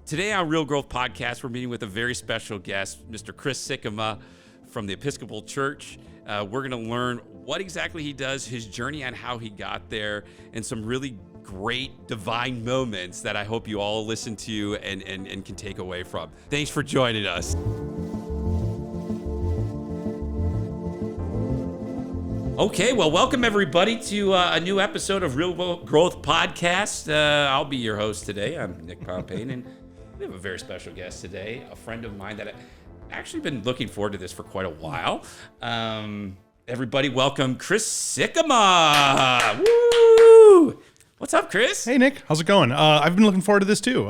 Today on Real Growth Podcast, we're meeting with a very special guest, Mr. Chris Sikkema from the Episcopal Church. We're going to learn what exactly he does, his journey on how he got there, and some really great divine moments that I hope you all listen to and can take away from. Thanks for joining us. Okay, well, welcome everybody to a new episode of Real Growth Podcast. I'll be your host today. I'm Nick Pompeian, and we have a very special guest today, a friend of mine that I've actually been looking forward to this for quite a while. Everybody welcome Chris Sikkema. Woo! What's up, Chris? Hey, Nick. How's it going? I've been looking forward to this too.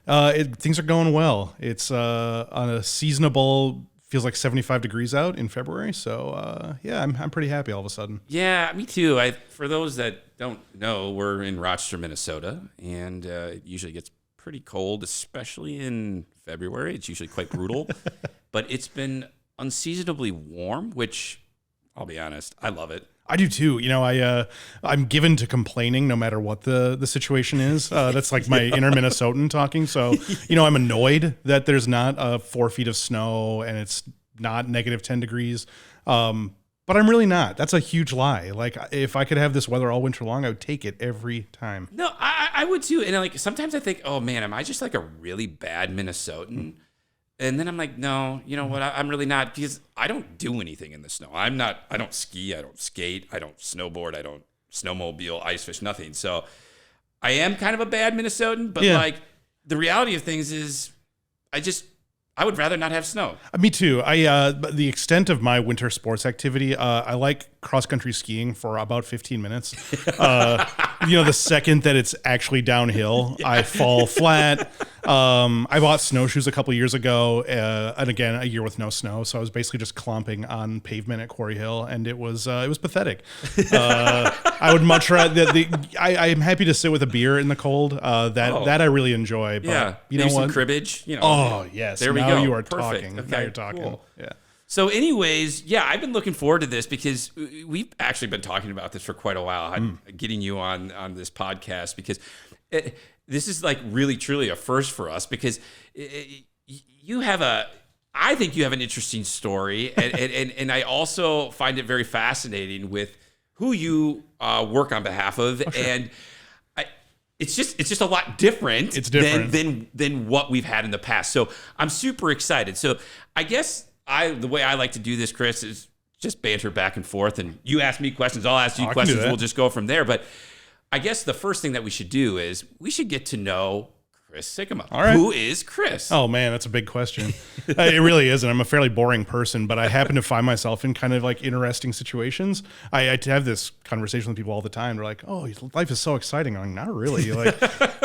Things are going well. It's on a seasonable, feels like 75 degrees out in February. So yeah, I'm pretty happy all of a sudden. Yeah, me too. For those that don't know, we're in Rochester, Minnesota, and it usually gets pretty cold, especially in February. It's usually quite brutal, but it's been unseasonably warm, which I'll be honest, I love it. I do too. You know, I'm given to complaining no matter what the situation is. That's like my inner Minnesotan talking. So, you know, I'm annoyed that there's not 4 feet of snow and it's not negative 10 degrees. But I'm really not. That's a huge lie. Like, if I could have this weather all winter long, I would take it every time. No, I would too. And like sometimes I think, oh man, am I just like a really bad Minnesotan? And then I'm like, no, you know what? I'm really not, because I don't do anything in the snow. I don't ski, I don't skate, I don't snowboard, I don't snowmobile, ice fish, nothing. So I am kind of a bad Minnesotan, but like the reality of things is I would rather not have snow. Me too. The extent of my winter sports activity, I like cross-country skiing for about 15 minutes. You know, the second that it's actually downhill, I fall flat. I bought snowshoes a couple years ago, and again, a year with no snow. So I was basically just clomping on pavement at Quarry Hill, and it was pathetic. I would much rather, I'm happy to sit with a beer in the cold. That I really enjoy. But yeah, you know what? Some cribbage. You know. Oh, yes. There we now go. You are Perfect. talking. Okay, now you're talking. cool. Yeah. So anyways, yeah, I've been looking forward to this because we've actually been talking about this for quite a while, getting you on this podcast, because this is like really, truly a first for us, because I think you have an interesting story, and I also find it very fascinating with who you work on behalf of, sure. And it's just a lot different. It's different than what we've had in the past. So I'm super excited. So I guess the way I like to do this, Chris, is just banter back and forth, and you ask me questions, I'll ask you questions. We'll just go from there. But I guess the first thing that we should do is we should get to know Chris Sikkema. All right. Who is Chris? Oh, man, that's a big question. It really is, and I'm a fairly boring person, but I happen to find myself in kind of like interesting situations. I have this conversation with people all the time. They're like, oh, life is so exciting. I'm like, not really.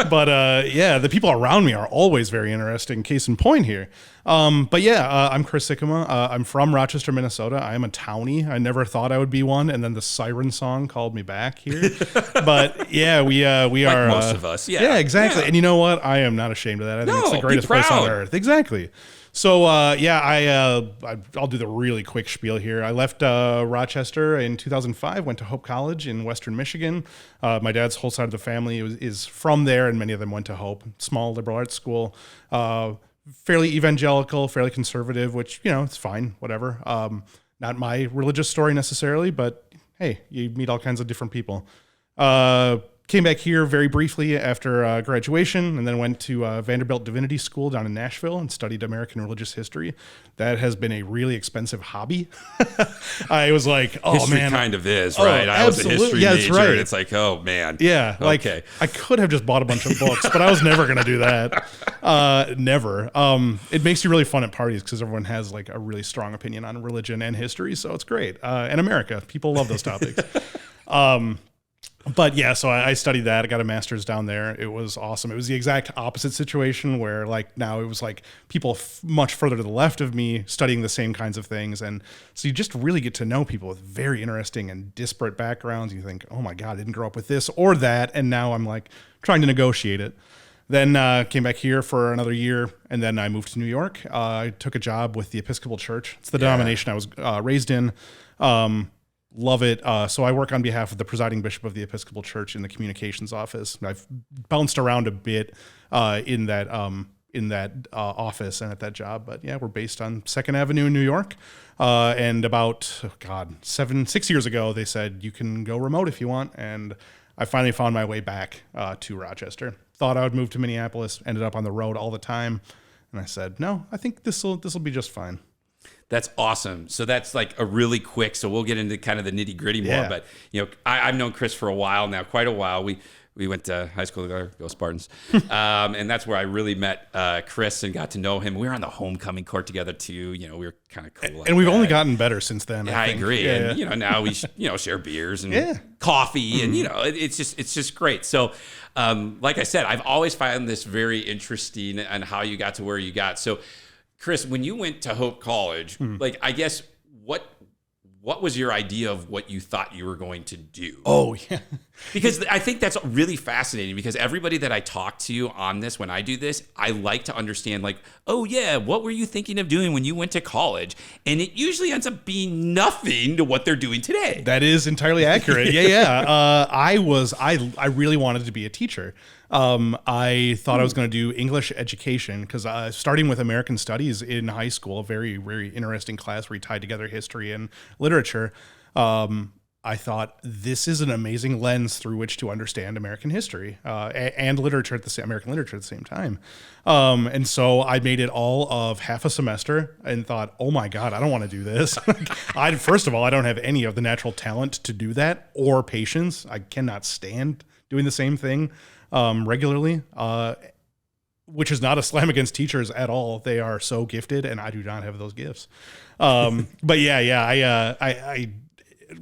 But yeah, the people around me are always very interesting. Case in point here. But yeah, I'm Chris Sikkema. I'm from Rochester, Minnesota. I am a townie. I never thought I would be one, and then the siren song called me back here. But yeah, we like are most of us. Yeah, exactly. Yeah. And you know what? I am not ashamed of that. I think it's the greatest place on earth. Exactly. So I'll do the really quick spiel here. I left Rochester in 2005, went to Hope College in Western Michigan. My dad's whole side of the family is from there, and many of them went to Hope, small liberal arts school. Fairly evangelical, fairly conservative, which, you know, it's fine, whatever. Not my religious story necessarily, but hey, you meet all kinds of different people. Came back here very briefly after graduation, and then went to Vanderbilt Divinity School down in Nashville and studied American religious history. That has been a really expensive hobby. I was like, oh, history man. kind of is, right? I was a history major, right. And it's like, oh, man. Yeah, like, okay. I could have just bought a bunch of books, but I was never going to do that. Never. It makes you really fun at parties because everyone has like a really strong opinion on religion and history, so it's great. And America, people love those topics. But yeah, so I studied that. I got a master's down there. It was awesome. It was the exact opposite situation where like now it was like people much further to the left of me studying the same kinds of things. And so you just really get to know people with very interesting and disparate backgrounds. You think, oh my God, I didn't grow up with this or that. And now I'm like trying to negotiate it. Then came back here for another year, and then I moved to New York. I took a job with the Episcopal Church. It's the denomination I was raised in. Love it. So I work on behalf of the presiding bishop of the Episcopal Church in the communications office. I've bounced around a bit in that office and at that job. But yeah, we're based on 2nd Avenue in New York. And about, 6 years ago, they said, you can go remote if you want. And I finally found my way back to Rochester. Thought I would move to Minneapolis, ended up on the road all the time. And I said, no, I think this will be just fine. That's awesome. So that's like a really quick, so we'll get into kind of the nitty gritty more, but I've known Chris for a while now, quite a while. We went to high school together, go Spartans. And that's where I really met Chris and got to know him. We were on the homecoming court together too. We were kind of cool. And we've only gotten better since then. Yeah, I agree. Yeah, and now we share beers and coffee and it's just great. So like I said, I've always found this very interesting and how you got to where you got. So Chris, when you went to Hope College, like, I guess, what was your idea of what you thought you were going to do? Oh, yeah. Because I think that's really fascinating, because everybody that I talk to on this, when I do this, I like to understand, like, oh, yeah, what were you thinking of doing when you went to college? And it usually ends up being nothing to what they're doing today. That is entirely accurate. Yeah. I really wanted to be a teacher. I thought I was going to do English education because starting with American Studies in high school, a very, very interesting class where we tied together history and literature. I thought this is an amazing lens through which to understand American history and literature American literature at the same time. And so I made it all of half a semester and thought, oh my God, I don't want to do this. First of all, I don't have any of the natural talent to do that or patience. I cannot stand doing the same thing regularly, which is not a slam against teachers at all. They are so gifted, and I do not have those gifts. But I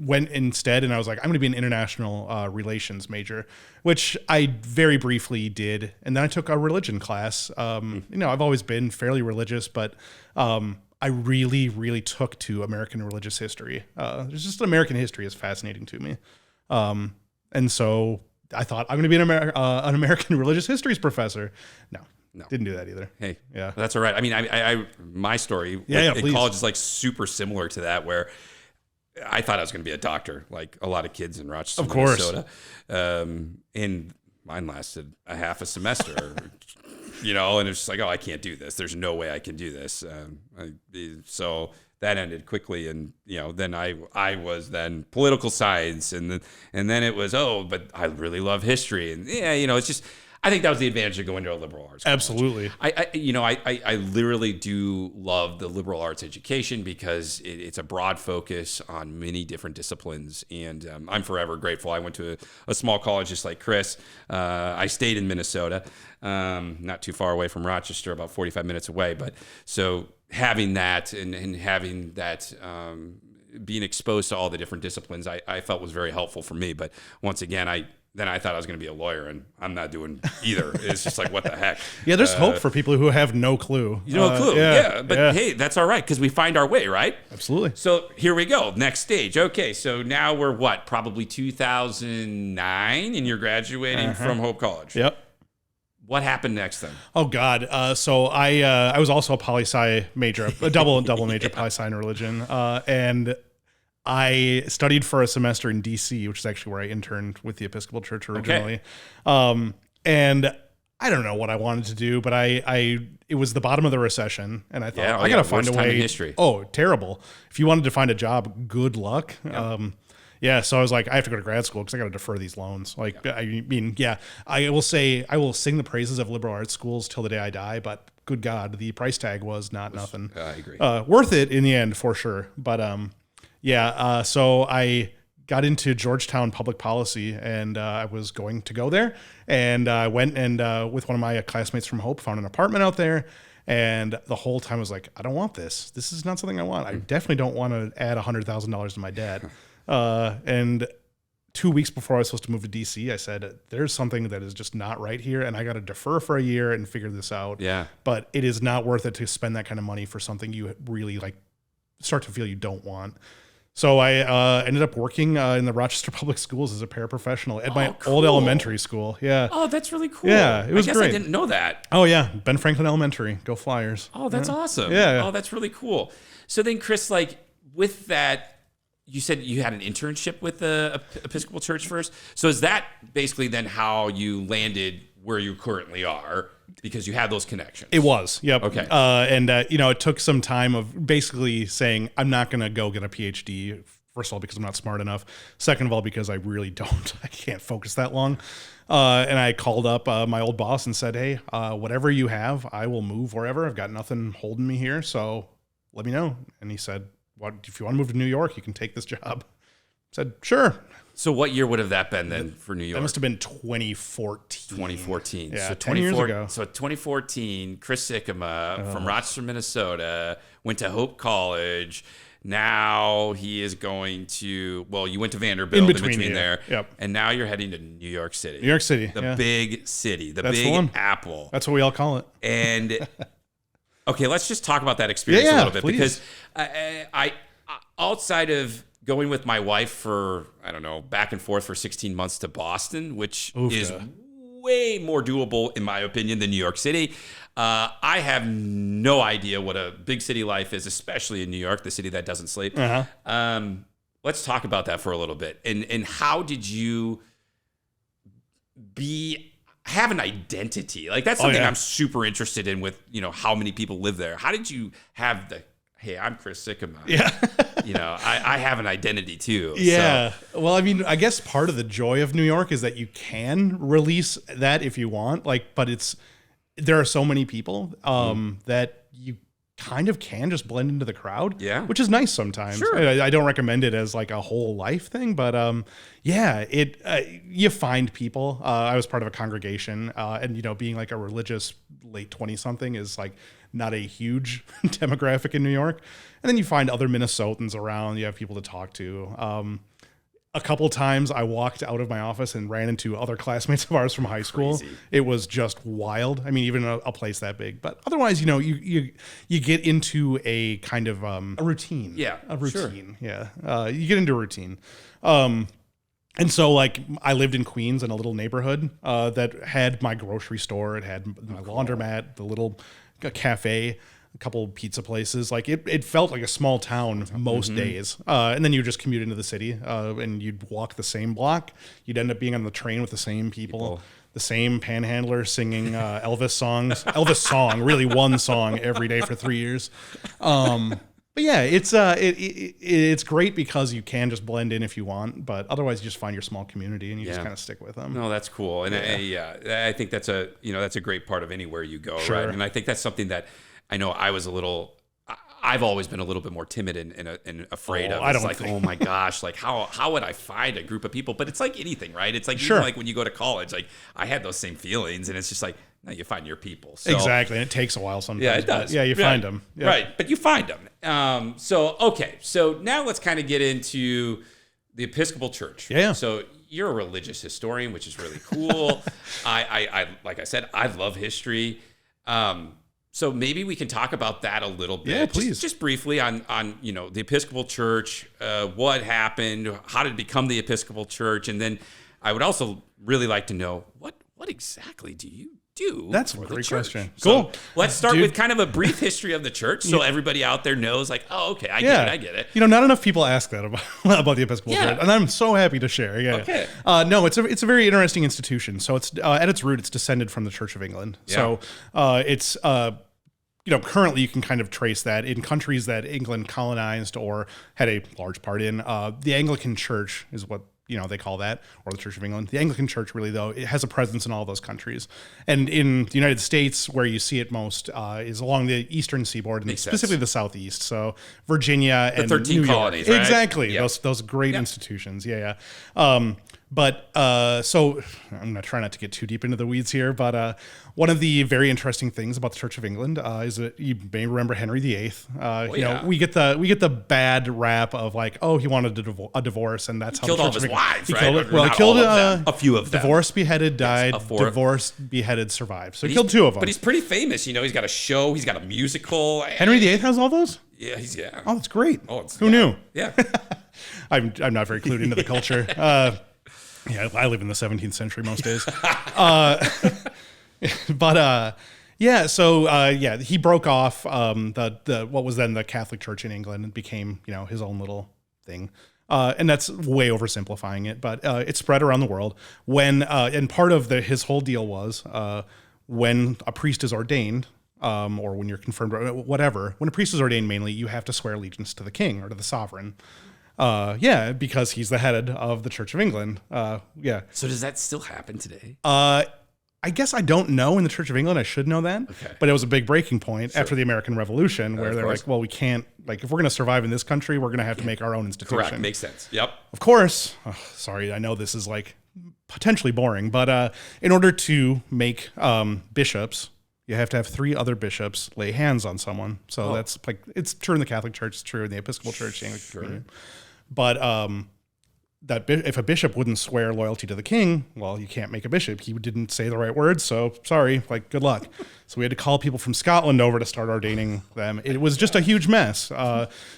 went instead, and I was like, I'm going to be an international relations major, which I very briefly did. And then I took a religion class. I've always been fairly religious, but I really, really took to American religious history. Just American history is fascinating to me. And so I thought, I'm going to be an American religious histories professor. No, didn't do that either. Hey, yeah, that's all right. I mean, my story in college is like super similar to that, where I thought I was going to be a doctor, like a lot of kids in Rochester, of course. Minnesota. And mine lasted a half a semester, and it's just like, oh, I can't do this. There's no way I can do this. So that ended quickly, and then I was then political science, and then it was, but I really love history, and it's just, I think that was the advantage of going to a liberal arts college. Absolutely. I literally do love the liberal arts education because it's a broad focus on many different disciplines, and I'm forever grateful. I went to a small college just like Chris. I stayed in Minnesota, not too far away from Rochester, about 45 minutes away, but so having that and having that being exposed to all the different disciplines, I felt was very helpful for me. But once again, I thought I was going to be a lawyer, and I'm not doing either. It's just like, what the heck? Yeah, there's hope for people who have no clue. No clue. But hey, that's all right, because we find our way, right? Absolutely. So here we go. Next stage. Okay, so now we're probably 2009, and you're graduating from Hope College. Yep. What happened next then? Oh God! So I was also a poli-sci major, a double major poli-sci in religion, and I studied for a semester in D.C., which is actually where I interned with the Episcopal Church originally. Okay. And I don't know what I wanted to do, but it was the bottom of the recession, and I thought I got to find a way. In history. Oh, terrible! If you wanted to find a job, good luck. Yep. So I was like, I have to go to grad school because I got to defer these loans. I will say I will sing the praises of liberal arts schools till the day I die, but good God, the price tag was nothing. I agree. Worth it in the end for sure. But so I got into Georgetown public policy, and I was going to go there, and I went and with one of my classmates from Hope found an apartment out there. And the whole time I was like, I don't want this. This is not something I want. I definitely don't want to add $100,000 to my debt. And 2 weeks before I was supposed to move to DC, I said, there's something that is just not right here, and I got to defer for a year and figure this out. Yeah. But it is not worth it to spend that kind of money for something you really start to feel you don't want. So I ended up working in the Rochester Public Schools as a paraprofessional at my old elementary school. Yeah. Oh, that's really cool. Yeah, it was great. I didn't know that. Oh, yeah. Ben Franklin Elementary. Go Flyers. Oh, that's awesome. Yeah. Oh, that's really cool. So then, Chris, with that, you said you had an internship with the Episcopal Church first. So is that basically then how you landed where you currently are? Because you had those connections. It was, yep. Okay. It took some time of basically saying, I'm not going to go get a PhD. First of all, because I'm not smart enough. Second of all, because I really don't. I can't focus that long. And I called up my old boss and said, hey, whatever you have, I will move wherever. I've got nothing holding me here. So let me know. And he said, if you want to move to New York, you can take this job. I said, sure. So what year would have that been then for New York? That must have been 2014. 2014. Yeah, so 10 years ago. So 2014, Chris Sikkema from Rochester, Minnesota, went to Hope College. Now he is going to, you went to Vanderbilt in between there. Yep. And now you're heading to New York City. New York City. The big city. That's big the apple. That's what we all call it. And okay, let's just talk about that experience a little bit. Please. Because I outside of going with my wife for, I don't know, back and forth for 16 months to Boston, which is way more doable, in my opinion, than New York City. I have no idea what a big city life is, especially in New York, the city that doesn't sleep. Let's talk about that for a little bit. And how did you have an identity? Like, that's something I'm super interested in with, how many people live there. How did you have hey, I'm Chris Sikkema. Yeah. I have an identity too. Yeah. So. Well, I mean, I guess part of the joy of New York is that you can release that if you want, but there are so many people that you kind of can just blend into the crowd. Yeah. Which is nice sometimes. Sure. I don't recommend it as like a whole life thing, but you find people. I was part of a congregation and, being like a religious late 20-something is like not a huge demographic in New York. And then you find other Minnesotans around. You have people to talk to. A couple times I walked out of my office and ran into other classmates of ours from high school. Crazy. It was just wild. I mean, even a place that big. But otherwise, you get into a kind of a routine. Yeah, a routine. Sure. Yeah, you get into a routine. And so, like, I lived in Queens in a little neighborhood that had my grocery store. It had my laundromat, the little cafe, a couple pizza places. Like, it felt like a small town most days. And then you just commute into the city and you'd walk the same block. You'd end up being on the train with the same people. The same panhandler singing Elvis songs. Elvis song, really one song every day for 3 years. But yeah, it's great because you can just blend in if you want, but otherwise you just find your small community and you just kind of stick with them. No, that's cool. And I think that's a great part of anywhere you go, sure. right? And I think that's something that I know I've always been a little bit more timid and afraid of. It's like, oh my gosh, like how would I find a group of people? But it's like anything, right? It's like, even like when you go to college, like I had those same feelings and it's just like, no, you find your people. So, exactly. And it takes a while sometimes. Yeah, it does. Yeah, you find them. Yeah. Right. But you find them. So now let's kind of get into the Episcopal Church. Yeah. So you're a religious historian, which is really cool. I like I said, I love history. So maybe we can talk about that a little bit. Yeah, please. Just briefly on the Episcopal Church, what happened, how did it become the Episcopal Church, and then I would also really like to know what exactly do you do? That's a great question. Cool. So let's start with kind of a brief history of the church, so everybody out there knows, like, oh, okay, I get it. Not enough people ask that about the Episcopal Church, and I'm so happy to share. Yeah. Okay. No, it's a very interesting institution. So it's at its root, it's descended from the Church of England. Yeah. So it's currently you can kind of trace that in countries that England colonized or had a large part in. The Anglican Church is what they call that, or the Church of England. The Anglican Church, really, though, it has a presence in all those countries. And in the United States, where you see it most is along the eastern seaboard, and specifically the southeast. So Virginia and the 13 New colonies, York. Right? Exactly. Yep. Those great institutions. Yeah. So I'm going to try not to get too deep into the weeds here, but one of the very interesting things about the Church of England is that you may remember Henry VIII. We get the bad rap of like, oh, he wanted a divorce, and that's how killed the all Church of his of England. wives, He right? killed a few of them. Divorced, beheaded, died. Yes, divorced, beheaded, survived. So he killed two of them. But he's pretty famous. He's got a show. He's got a musical. Henry VIII has all those? Yeah, Oh, that's great. Oh, who knew? Yeah. I'm not very clued into the culture. Yeah, I live in the 17th century most days. He broke off the what was then the Catholic Church in England and became his own little thing. And that's way oversimplifying it, but it's spread around the world. And part of his whole deal was when a priest is ordained, or when you're confirmed, or whatever, when a priest is ordained, mainly you have to swear allegiance to the king or to the sovereign. Because he's the head of the Church of England. So does that still happen today? I guess I don't know in the Church of England. I should know that. Okay. But it was a big breaking point after the American Revolution where they're like, well, we can't, like, if we're going to survive in this country, we're going to have to make our own institution. Correct. Makes sense. Yep. Of course. Sorry, I know this is like potentially boring, but in order to make bishops, you have to have 3 other bishops lay hands on someone. So that's like, it's true in the Catholic Church, it's true in the Episcopal Church, the Anglican Communion. But if a bishop wouldn't swear loyalty to the king, well, you can't make a bishop. He didn't say the right words, so sorry, like, good luck. So we had to call people from Scotland over to start ordaining them. It was just a huge mess.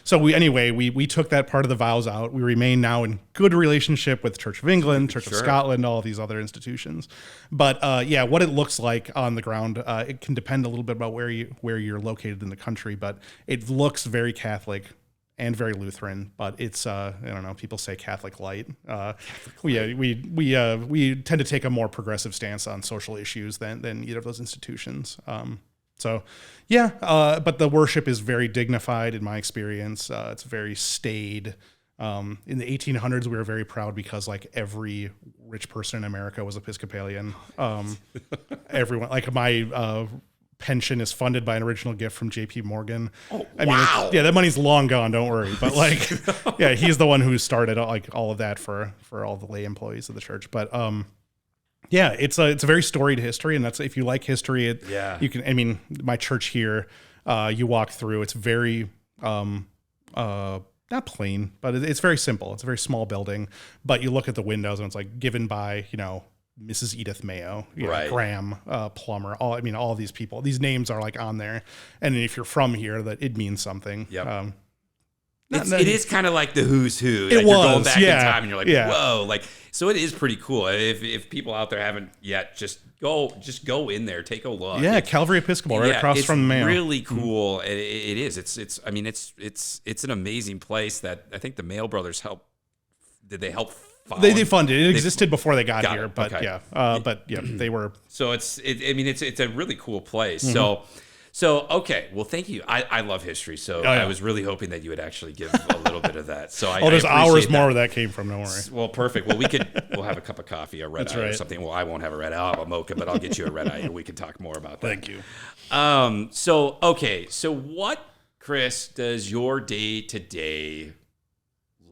So we took that part of the vows out. We remain now in good relationship with Church of England, Church of Scotland, all of these other institutions. But what it looks like on the ground, it can depend a little bit about where you're located in the country, but it looks very Catholic and very Lutheran, but it's I don't know. People say Catholic light. We tend to take a more progressive stance on social issues than either of those institutions. But the worship is very dignified in my experience. It's very staid. In the 1800s, we were very proud because like every rich person in America was Episcopalian. Everyone, like my pension is funded by an original gift from J.P. Morgan. Wow. That money's long gone. Don't worry. But like, he's the one who started like all of that for all the lay employees of the church. But it's a very storied history, and that's if you like history, you can. I mean, my church here, you walk through. It's very not plain, but it's very simple. It's a very small building, but you look at the windows and it's like given by Mrs. Edith Mayo, Graham, Plummer, all these people, these names are like on there. And if you're from here, that it means something. Yep. It is kind of like the who's who. You're going back in time and you're like, whoa. Like, so it is pretty cool. If people out there haven't yet, just go in there, take a look. Yeah. Calvary Episcopal right across from the Mayo. It's really cool. Mm-hmm. It is. It's an amazing place that I think the Mayo brothers did they help They funded it. It existed before they got here, but they were. So it's a really cool place. Mm-hmm. So okay, well, thank you. I love history, so I was really hoping that you would actually give a little bit of that. So there's hours more where that came from. Don't worry. Well, perfect. Well, we'll have a cup of coffee, a red eye or something. Well, I won't have a red eye. I'll have a mocha, but I'll get you a red eye, and we can talk more about that. Thank you. So what, Chris, does your day-to-day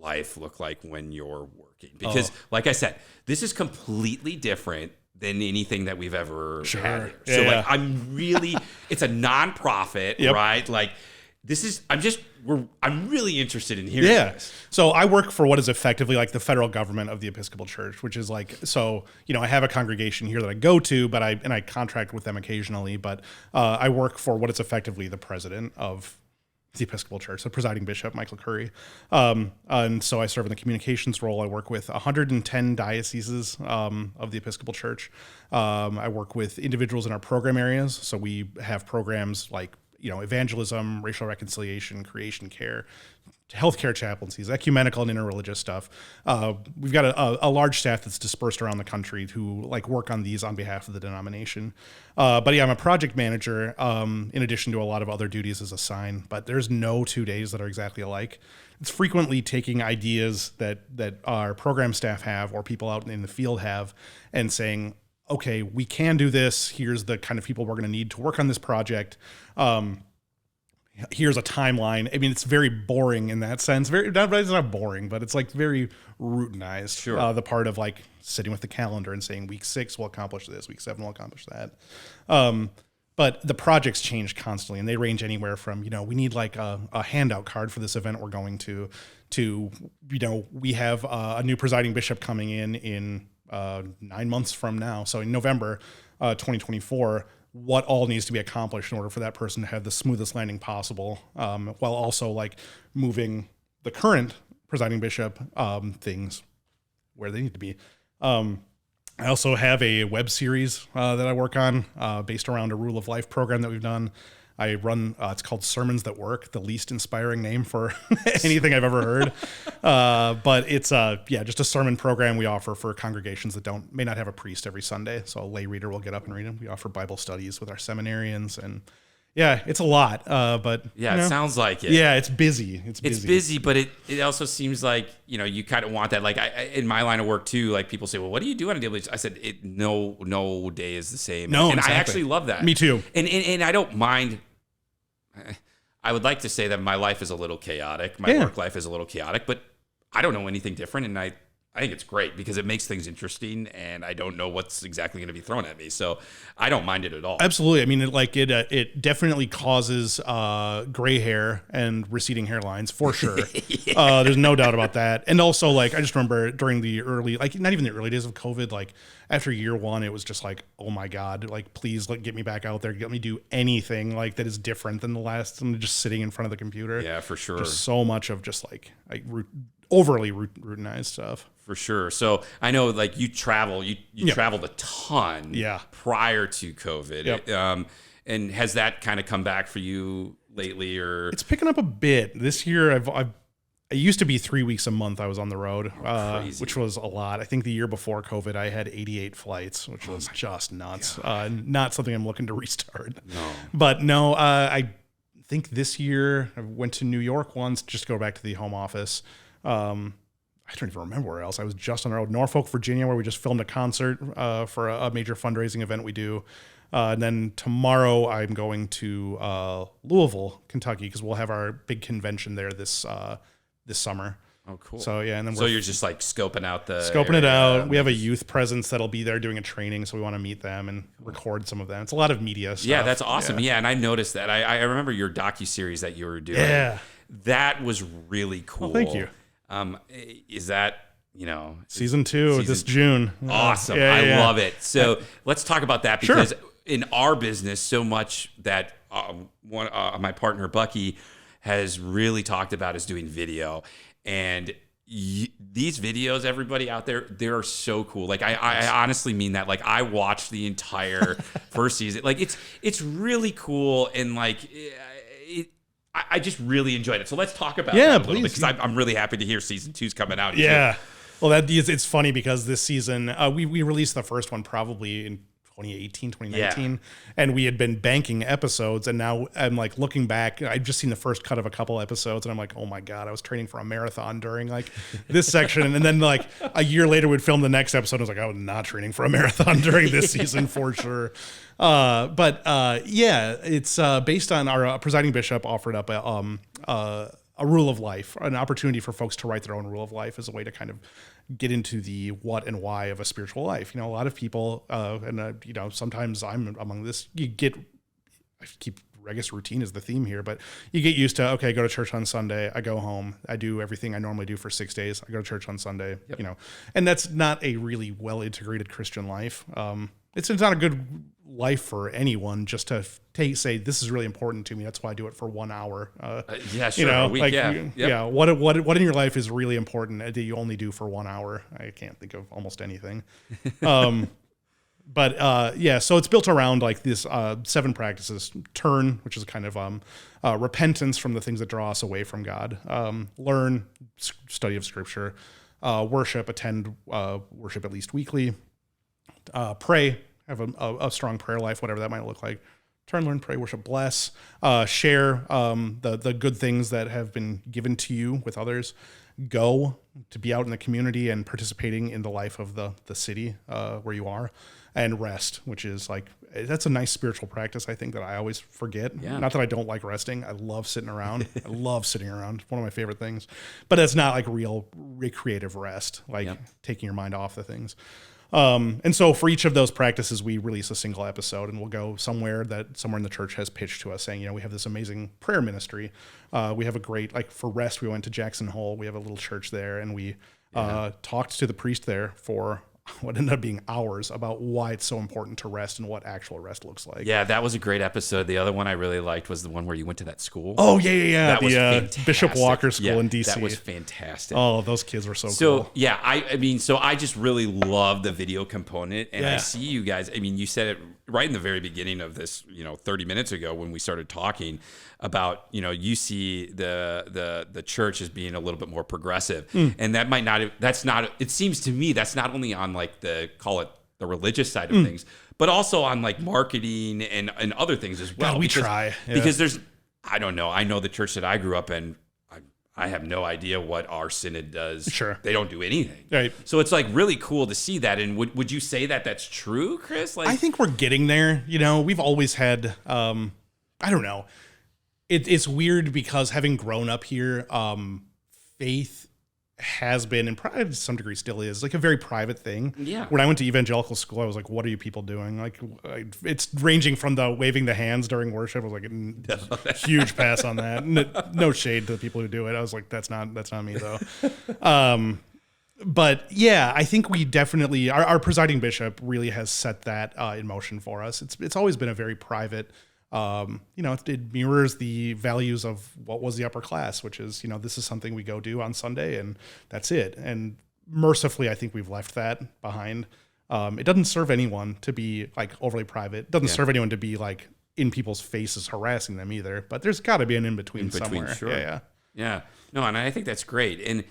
life look like when you're working? Because like I said, this is completely different than anything that we've ever had here. So I'm really, it's a nonprofit, right? Like I'm really interested in hearing this. So I work for what is effectively like the federal government of the Episcopal Church, which is like, I have a congregation here that I go to, but I contract with them occasionally, but I work for what is effectively the president of the Episcopal Church, the presiding bishop, Michael Curry. And so I serve in the communications role. I work with 110 dioceses of the Episcopal Church. I work with individuals in our program areas. So we have programs like, evangelism, racial reconciliation, creation care, healthcare chaplaincies, ecumenical and interreligious stuff. We've got a large staff that's dispersed around the country who work on these on behalf of the denomination. I'm a project manager in addition to a lot of other duties as assigned, but there's no 2 days that are exactly alike. It's frequently taking ideas that our program staff have or people out in the field have and saying, okay, we can do this. Here's the kind of people we're going to need to work on this project. Here's a timeline. I mean, it's very boring in that sense. It's not boring, but it's very routinized. Sure. The part of sitting with the calendar and saying week 6 will accomplish this, week 7 will accomplish that. But the projects change constantly, and they range anywhere from, we need a handout card for this event we're going to we have a new presiding bishop coming in 9 months from now. So in November 2024, what all needs to be accomplished in order for that person to have the smoothest landing possible, while also moving the current presiding bishop things where they need to be. I also have a web series that I work on based around a Rule of Life program that we've done. I run, it's called Sermons That Work, the least inspiring name for anything I've ever heard. But it's just a sermon program we offer for congregations that may not have a priest every Sunday. So a lay reader will get up and read them. We offer Bible studies with our seminarians, and yeah, it's a lot. But yeah, it sounds like it. Yeah, it's busy. It's busy, but it also seems like, you kind of want that. Like in my line of work too, like people say, well, what do you do on a daily basis? I said, no day is the same. No, and exactly. I actually love that. Me too. And I don't mind. I would like to say that my life is a little chaotic. My work life is a little chaotic, but I don't know anything different. And I think it's great because it makes things interesting, and I don't know what's exactly going to be thrown at me. So I don't mind it at all. Absolutely. I mean, it definitely causes gray hair and receding hairlines for sure. There's no doubt about that. And also, like, I just remember during the early, like, not even the early days of COVID, like after year one, it was just like, oh my God, like, please get me back out there. Get me do anything like that is different than the last. I'm just sitting in front of the computer. Yeah, for sure. Just so much of just like overly routinized stuff. For sure. So I know, like, you travel, you traveled a ton prior to COVID. Yep. And has that kind of come back for you lately, or? It's picking up a bit this year. I used to be 3 weeks a month I was on the road, which was a lot. I think the year before COVID, I had 88 flights, which was just nuts. Not something I'm looking to restart. No. But no, I think this year I went to New York once just to go back to the home office. I don't even remember where else. I was just on the road. Norfolk, Virginia, where we just filmed a concert for a major fundraising event we do. And then tomorrow I'm going to Louisville, Kentucky, because we'll have our big convention there this summer. Oh, cool. So yeah, and then you're just like scoping it out. We have a youth presence that'll be there doing a training, so we want to meet them and record some of them. It's a lot of media stuff. Yeah, that's awesome. Yeah, and I noticed that. I remember your docuseries that you were doing. Yeah, that was really cool. Oh, thank you. Is that, season 2 this June? Awesome. I love it. So let's talk about that, because in our business, so much that my partner Bucky has really talked about is doing video. And these videos, everybody out there, they're so cool. Like I honestly mean that. Like I watched the entire first season. Like it's really cool, and like I just really enjoyed it. So let's talk about that a little bit, because I'm really happy to hear season 2's coming out. Yeah. Too. Well, it's funny because this season, we released the first one probably in 2018, 2019, and we had been banking episodes, and now I'm like looking back, I've just seen the first cut of a couple episodes, and I'm like, oh my God, I was training for a marathon during like this section. And then like a year later we'd film the next episode. I was like, I was not training for a marathon during this season for sure. It's based on our presiding bishop offered up a rule of life, an opportunity for folks to write their own rule of life as a way to kind of get into the what and why of a spiritual life. A lot of people, sometimes I'm among this, I keep Regis routine is the theme here, but you get used to, okay, I go to church on Sunday, I go home, I do everything I normally do for 6 days, I go to church on Sunday, and that's not a really well-integrated Christian life. It's not a good life for anyone just to say, this is really important to me, that's why I do it for 1 hour. What in your life is really important that you only do for 1 hour? I can't think of almost anything. So it's built around like this 7 practices: turn, which is kind of repentance from the things that draw us away from God, learn, study of scripture, worship, attend worship at least weekly, pray, have a strong prayer life, whatever that might look like. Turn, learn, pray, worship, bless, share the good things that have been given to you with others. Go, to be out in the community and participating in the life of the city where you are. And rest, which is like, that's a nice spiritual practice, I think, that I always forget. Yeah. Not that I don't like resting. I love sitting around. I love sitting around. It's one of my favorite things. But it's not like real recreative rest, like taking your mind off the things. And so for each of those practices, we release a single episode, and we'll go somewhere in the church has pitched to us saying, we have this amazing prayer ministry. We have a great, like for rest, we went to Jackson Hole. We have a little church there, and we talked to the priest there for what ended up being hours about why it's so important to rest and what actual rest looks like. Yeah, that was a great episode. The other one I really liked was the one where you went to that school. Oh, yeah. That was fantastic. Bishop Walker School in D.C. That was fantastic. Oh, those kids were so cool. So, yeah, I mean, I just really love the video component, and I see you guys. I mean, you said it right in the very beginning of this, 30 minutes ago when we started talking about, you see the church as being a little bit more progressive, and that might not. That's not. It seems to me that's not only on like the religious side of things, but also on like marketing and other things as well. God, we try because there's. I don't know. I know the church that I grew up in. I have no idea what our synod does. Sure. They don't do anything. Right. So it's like really cool to see that. And would you say that that's true, Chris? Like, I think we're getting there. We've always had, I don't know. It's weird because having grown up here, faith has been, and probably to some degree still is, like a very private thing. Yeah. When I went to evangelical school, I was like, what are you people doing? Like, it's ranging from the waving the hands during worship. I was like, huge pass on that. No shade to the people who do it. I was like, that's not me though. But yeah, I think we definitely, our presiding bishop really has set that in motion for us. It's always been a very private, it mirrors the values of what was the upper class, which is, this is something we go do on Sunday and that's it. And mercifully, I think we've left that behind. It doesn't serve anyone to be like overly private. It doesn't serve anyone to be like in people's faces harassing them either, but there's got to be an in-between somewhere. Sure. Yeah. No, and I think that's great.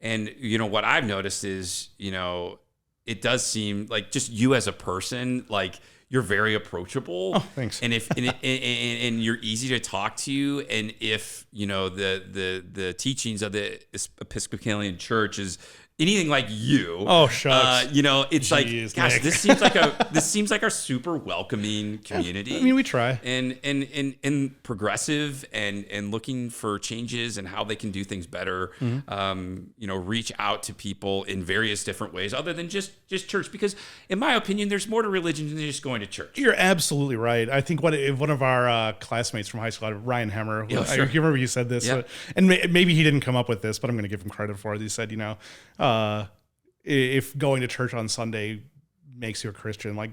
And what I've noticed is, it does seem like just you as a person, like, you're very approachable. Oh, thanks. And and you're easy to talk to. And if the teachings of the Episcopalian Church is anything like you, shucks. it's Jeez, like, gosh, Nick. this seems like our super welcoming community. I mean, we try. And progressive and looking for changes and how they can do things better. Reach out to people in various different ways other than just church, because in my opinion, there's more to religion than just going to church. You're absolutely right. I think one of our classmates from high school, Ryan Hemmer, Yeah, sure. I remember you said this, Yeah. And maybe he didn't come up with this, but I'm going to give him credit for it. He said, if going to church on Sunday makes you a Christian, like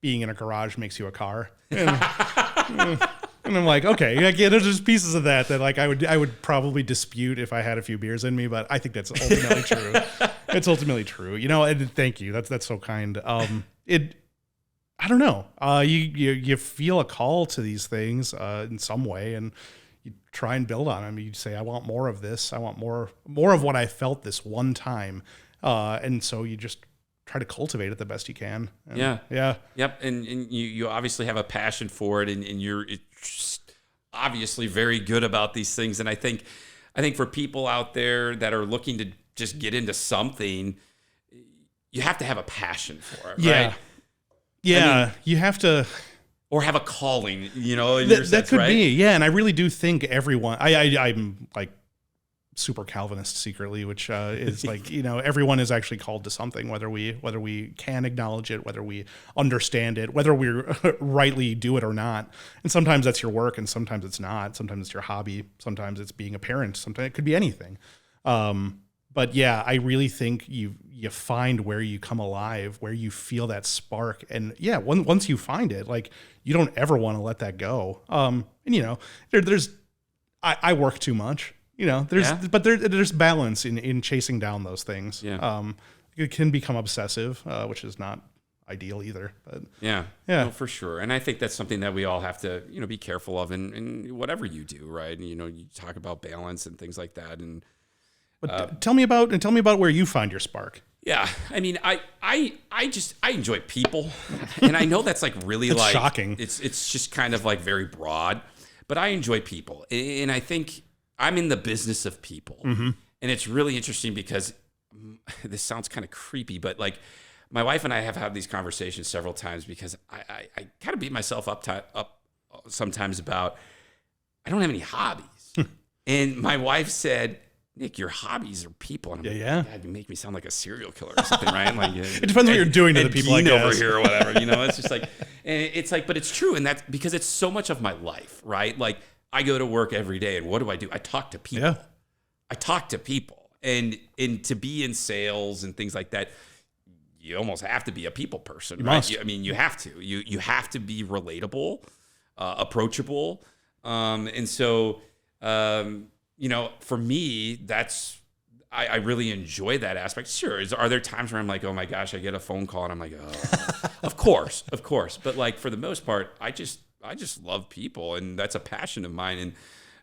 being in a garage makes you a car. And I'm like, okay, there's just pieces of that like I would probably dispute if I had a few beers in me, but I think that's ultimately true. It's ultimately true, and thank you. That's so kind. I don't know. You feel a call to these things in some way, and you try and build on them. You say, I want more of this. I want more of what I felt this one time. And so you just try to cultivate it the best you can. And, yeah. Yep. And you obviously have a passion for it, and you're obviously very good about these things. And I think for people out there that are looking to just get into something, you have to have a passion for it, right? Yeah, you have to, or have a calling, in your sense, that could right? be, yeah. And I really do think everyone. I'm like super Calvinist secretly, which is like everyone is actually called to something, whether we can acknowledge it, whether we understand it, whether we rightly do it or not. And sometimes that's your work, and sometimes it's not. Sometimes it's your hobby. Sometimes it's being a parent. Sometimes it could be anything. But yeah, I really think you find where you come alive, where you feel that spark. And yeah, once you find it, like, you don't ever want to let that go. And I work too much, but there's balance in chasing down those things. Yeah. It can become obsessive, which is not ideal either. But yeah, no, for sure. And I think that's something that we all have to, be careful of in whatever you do, right? And, you talk about balance and things like that. And, but tell me about where you find your spark. Yeah, I mean, I enjoy people, and I know that's like really it's like shocking. It's just kind of like very broad, but I enjoy people, and I think I'm in the business of people, and it's really interesting because this sounds kind of creepy, but like my wife and I have had these conversations several times because I kind of beat myself up sometimes about I don't have any hobbies, and my wife said, Nick, your hobbies are people. And I'm like, God, you make me sound like a serial killer or something, right? Like, it depends what you're doing to the people, I guess. Over here or whatever, it's just like, and it's like, but it's true. And that's because it's so much of my life, right? Like, I go to work every day, and what do? I talk to people. Yeah. I talk to people. And to be in sales and things like that, you almost have to be a people person, you right? Must. You have to. You have to be relatable, approachable. And so, for me, I really enjoy that aspect. Sure, are there times where I'm like, oh my gosh, I get a phone call and I'm like, oh, of course. But like for the most part, I just love people, and that's a passion of mine.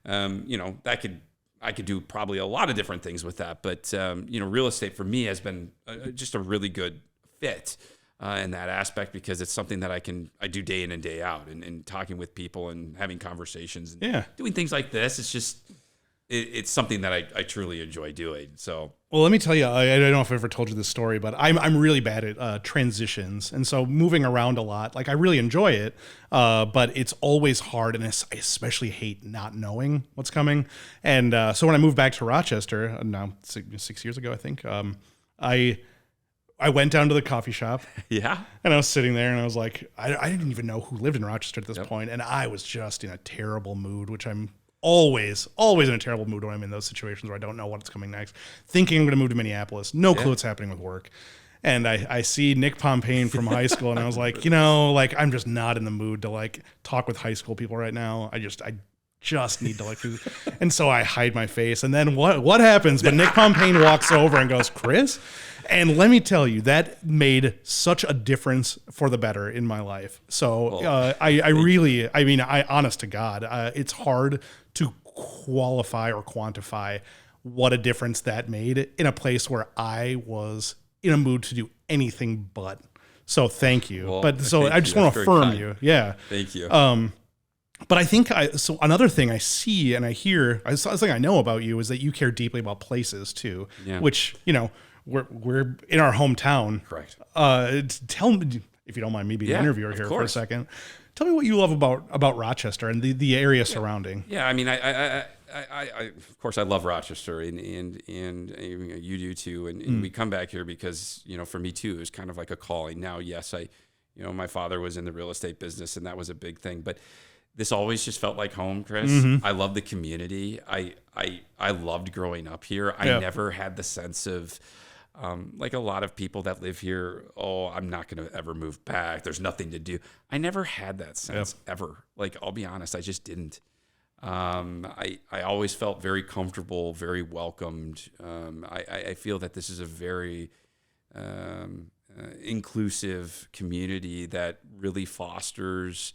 And I could do probably a lot of different things with that. But real estate for me has been just a really good fit in that aspect, because it's something that I do day in and day out, and talking with people and having conversations and doing things like this. It's just. It's something that I truly enjoy doing. So, well, let me tell you, I don't know if I've ever told you this story, but I'm really bad at transitions, and so moving around a lot. Like I really enjoy it, but it's always hard, and I especially hate not knowing what's coming. And so when I moved back to Rochester, now 6 years ago, I think, I went down to the coffee shop. Yeah. And I was sitting there, and I was like, I didn't even know who lived in Rochester at this point, and I was just in a terrible mood, which I'm always in a terrible mood when I'm in those situations where I don't know what's coming next. Thinking I'm going to move to Minneapolis. No clue what's happening with work. And I see Nick Pompeian from high school, and I was like, I'm just not in the mood to like talk with high school people right now. I just need to like, and so I hide my face. And then what happens? But Nick Pompeian walks over and goes, Chris? And let me tell you, that made such a difference for the better in my life. So honest to God, it's hard to qualify or quantify what a difference that made in a place where I was in a mood to do anything but. So thank you. Well, but so I just want to affirm you. Yeah. Thank you. But I think so another thing I see and I hear, something I know about you is that you care deeply about places too, which, we're in our hometown. Correct. Tell me, if you don't mind me being an interviewer here for a second, tell me what you love about Rochester and the area surrounding. Yeah, I mean, I of course I love Rochester, and you do too, and we come back here because for me too it was kind of like a calling. Now, yes, my father was in the real estate business, and that was a big thing, but this always just felt like home, Chris. Mm-hmm. I love the community. I loved growing up here. I never had the sense of like a lot of people that live here, I'm not going to ever move back. There's nothing to do. I never had that sense ever. Like, I'll be honest, I just didn't. I always felt very comfortable, very welcomed. I feel that this is a very inclusive community that really fosters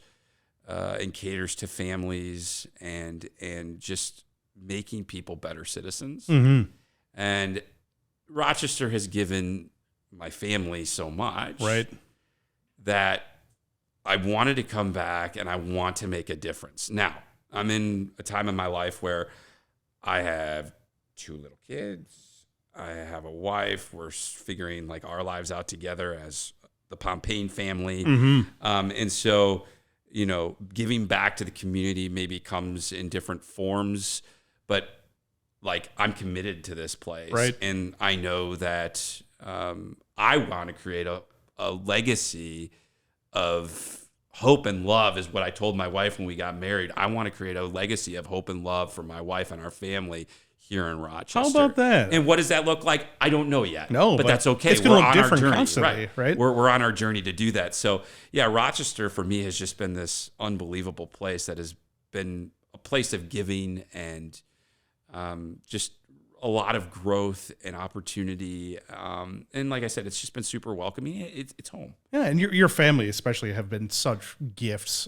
and caters to families and just making people better citizens. Mm-hmm. And Rochester has given my family so much, right, that I wanted to come back and I want to make a difference. Now, I'm in a time in my life where I have 2 little kids. I have a wife. We're figuring like our lives out together as the Pompeian family. Mm-hmm. And so, giving back to the community maybe comes in different forms, but like I'm committed to this place, right? And I know that I want to create a legacy of hope and love, is what I told my wife when we got married. I want to create a legacy of hope and love for my wife and our family here in Rochester. How about that? And what does that look like? I don't know yet. No, but that's okay. It's going to look different constantly, right? We're on our journey to do that. So yeah, Rochester for me has just been this unbelievable place that has been a place of giving and just a lot of growth and opportunity. And like I said, it's just been super welcoming. It's home. Yeah, and your family especially have been such gifts.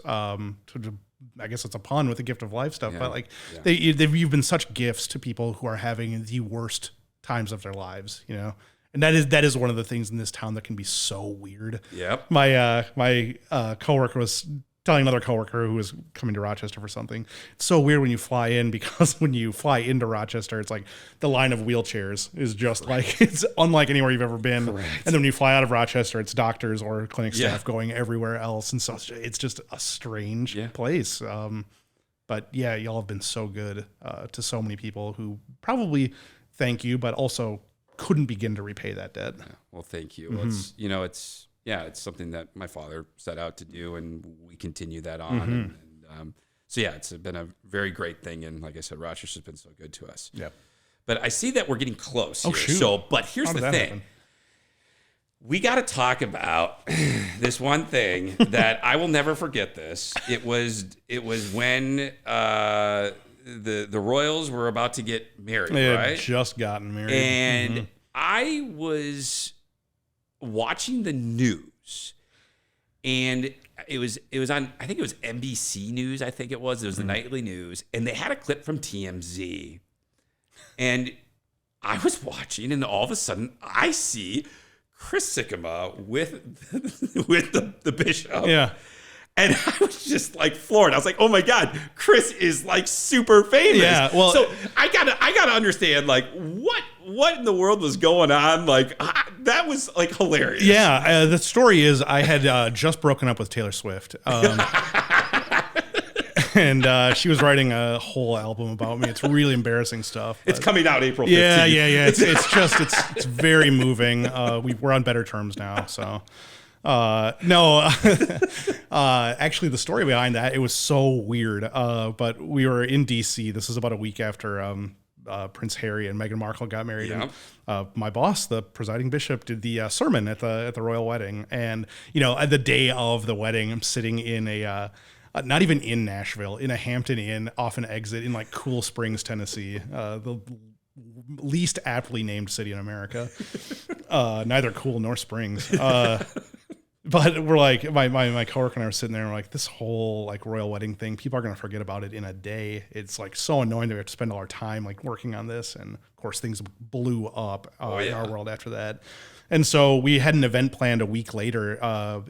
I guess it's a pun with the gift of life stuff, but like you've been such gifts to people who are having the worst times of their lives, And that is one of the things in this town that can be so weird. Yep. My coworker was telling another coworker who was coming to Rochester for something. It's so weird when you fly in, because when you fly into Rochester, it's like the line of wheelchairs is just like, it's unlike anywhere you've ever been. Correct. And then when you fly out of Rochester, it's doctors or clinic staff going everywhere else. And so it's just a strange place. But yeah, y'all have been so good to so many people who probably thank you, but also couldn't begin to repay that debt. Yeah. Well, thank you. Mm-hmm. It's something that my father set out to do, and we continue that on. Mm-hmm. So yeah, it's been a very great thing. And like I said, Rochester's been so good to us. Yeah. But I see that we're getting close here. Shoot. So, but here's the thing. Happen? We got to talk about this one thing that I will never forget this. It was when the royals were about to get married, They had right? just gotten married. And I was watching the news, and it was on, I think it was NBC News, I think it was the nightly news, and they had a clip from TMZ. And I was watching, and all of a sudden I see Chris Sikkema with the bishop. Yeah. And I was just like floored. I was like, "Oh my God, Chris is like super famous." Yeah, well, so I gotta understand like what in the world was going on. Like that was like hilarious. Yeah, the story is I had just broken up with Taylor Swift, and she was writing a whole album about me. It's really embarrassing stuff. It's coming out April 15th. Yeah. It's very moving. We're on better terms now, so. No, actually the story behind that, it was so weird. But we were in DC. This is about a week after, Prince Harry and Meghan Markle got married. Yeah. And, my boss, the presiding bishop, did the sermon at the royal wedding. And, the day of the wedding, I'm sitting in not even in Nashville, in a Hampton Inn off an exit in like Cool Springs, Tennessee, the least aptly named city in America. Neither Cool nor Springs. But we're like, my coworker and I were sitting there and we're like, this whole like royal wedding thing, people are going to forget about it in a day. It's like so annoying that we have to spend all our time like working on this. And of course things blew up in our world after that. And so we had an event planned a week later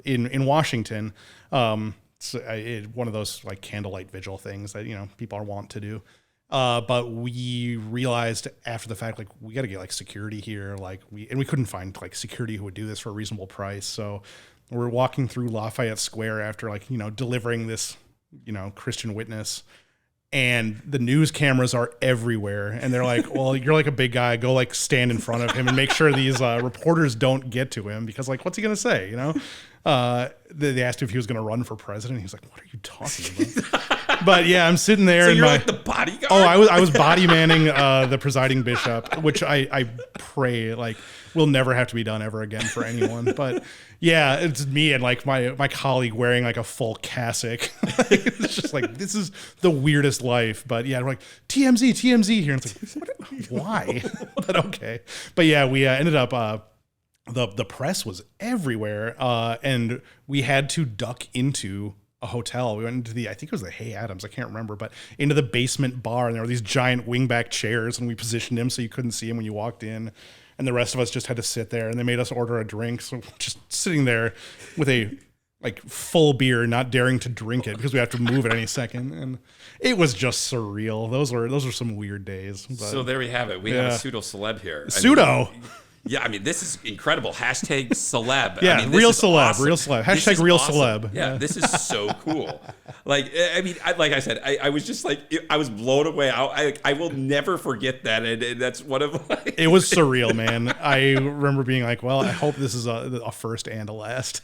in Washington. One of those like candlelight vigil things that, people are wont to do. But we realized after the fact, like we got to get like security here. We couldn't find like security who would do this for a reasonable price. So we're walking through Lafayette Square after delivering this, Christian witness, and the news cameras are everywhere. And they're like, well, you're like a big guy, go like stand in front of him and make sure these reporters don't get to him because like, what's he going to say? They asked if he was going to run for president. He was like, what are you talking about? But yeah, I'm sitting there. So you're like the bodyguard? Oh, I was body manning the presiding bishop, which I pray like will never have to be done ever again for anyone. But yeah, it's me and like my colleague wearing like a full cassock. It's just like, this is the weirdest life. But yeah, we're like TMZ here. And it's like, why? But okay. But yeah, we ended up the press was everywhere, and we had to duck into a hotel. We went into I think it was the Hay Adams, I can't remember, but into the basement bar, and there were these giant wingback chairs, and we positioned him so you couldn't see him when you walked in, and the rest of us just had to sit there, and they made us order a drink, so just sitting there with a like full beer, not daring to drink it because we have to move at any second, and it was just surreal. Those were some weird days. But, so there we have it. We have a pseudo celeb here. Yeah, I mean, this is incredible. Hashtag celeb. Yeah, I mean, real celeb, awesome. Real celeb. Hashtag real awesome. Celeb. Yeah, this is so cool. Like, I mean, like I said, I was just like, I was blown away. I will never forget that. And that's one of my... It was surreal, man. I remember being like, well, I hope this is a first and a last.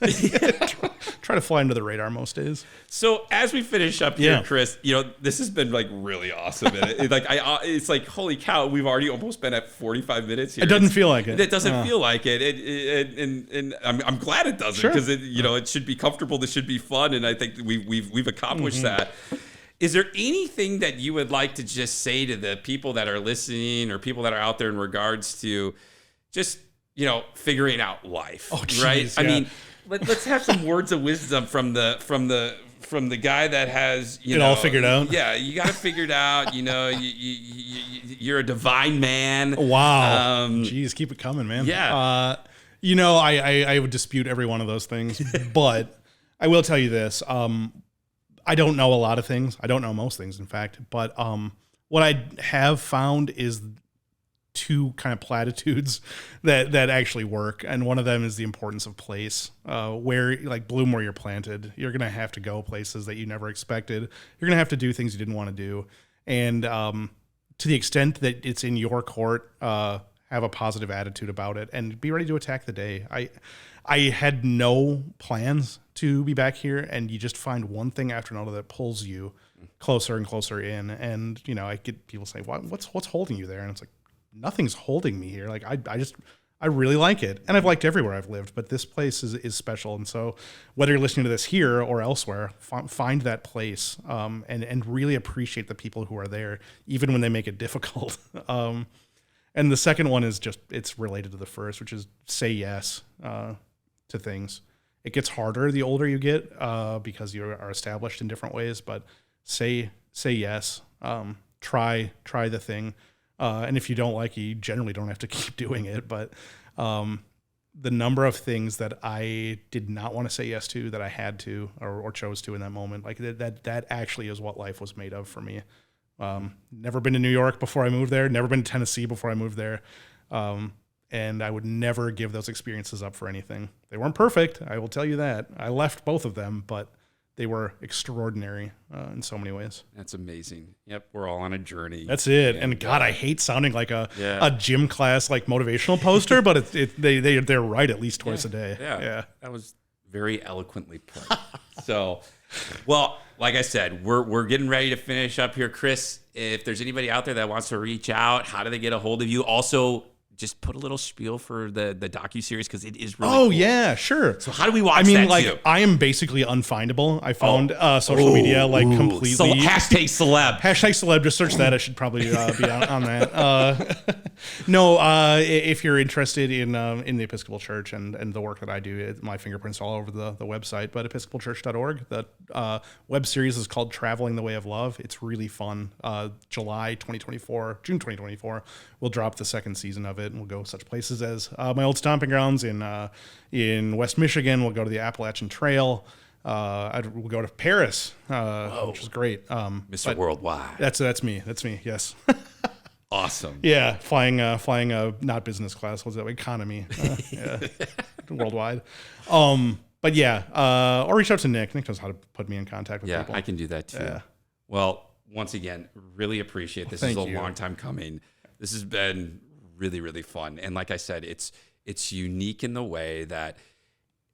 Try to fly under the radar most days. So as we finish up here, Chris, this has been like really awesome. And it's like, holy cow, we've already almost been at 45 minutes here. It doesn't feel like it. It doesn't feel like it. And I'm glad it doesn't because it should be comfortable. This should be fun. And I think we've accomplished that. Is there anything that you would like to just say to the people that are listening or people that are out there in regards to just, figuring out life? Oh, geez, right? Yeah. I mean, let's have some words of wisdom from the guy that has it all figured out. Yeah, you got it figured out. You're a divine man. Wow. Jeez, keep it coming, man. Yeah. I would dispute every one of those things, but I will tell you this. I don't know a lot of things. I don't know most things, in fact. But what I have found is two kind of platitudes that actually work. And one of them is the importance of place. Where, like, bloom where you're planted. You're going to have to go places that you never expected. You're going to have to do things you didn't want to do. And to the extent that it's in your court, have a positive attitude about it and be ready to attack the day. I had no plans to be back here, and you just find one thing after another that pulls you closer and closer in. And, I get people say, what's holding you there? And it's like, nothing's holding me here. Like, I really like it. And I've liked everywhere I've lived, but this place is special. And so whether you're listening to this here or elsewhere, find that place and really appreciate the people who are there, even when they make it difficult. And the second one is just, it's related to the first, which is say yes to things. It gets harder the older you get because you are established in different ways, but say yes. Try the thing. And if you don't like it, you generally don't have to keep doing it. But the number of things that I did not want to say yes to, that I had to or chose to in that moment, like that actually is what life was made of for me. Never been to New York before I moved there. Never been to Tennessee before I moved there. And I would never give those experiences up for anything. They weren't perfect, I will tell you that. I left both of them, but they were extraordinary in so many ways. That's amazing. Yep, we're all on a journey. That's it. And God, I hate sounding like a gym class like motivational poster, but they're right at least twice a day. Yeah, that was very eloquently put. So, well, like I said, we're getting ready to finish up here, Chris. If there's anybody out there that wants to reach out, how do they get a hold of you? Also, just put a little spiel for the docuseries because it is really cool. Yeah, sure. So how do we watch that too? I am basically unfindable. I found social media completely. Hashtag celeb. Hashtag celeb. Just search that. I should probably be on that. If you're interested in the Episcopal Church and the work that I do, my fingerprints all over the website, but episcopalchurch.org. The web series is called Traveling the Way of Love. It's really fun. June 2024, we'll drop the second season of it. And we'll go such places as my old stomping grounds in West Michigan. We'll go to the Appalachian Trail. We'll go to Paris, which is great. Mr. Worldwide. That's me. Yes. Awesome. Yeah, flying not business class. What's that? Economy. Worldwide. But yeah, or reach out to Nick. Nick knows how to put me in contact with people. Yeah, I can do that too. Yeah. Well, once again, really appreciate this. This is a long time coming. This has been really, really fun. And like I said, it's unique in the way that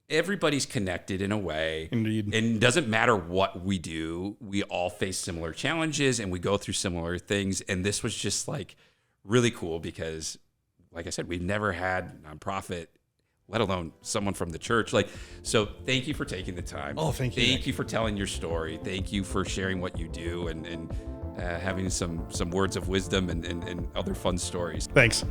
everybody's connected in a way. Indeed. And it doesn't matter what we do. We all face similar challenges and we go through similar things. And this was just like really cool because, like I said, we've never had nonprofit, let alone someone from the church. So thank you for taking the time. Oh, thank you. Thank you for telling your story. Thank you for sharing what you do and having some words of wisdom and other fun stories. Thanks.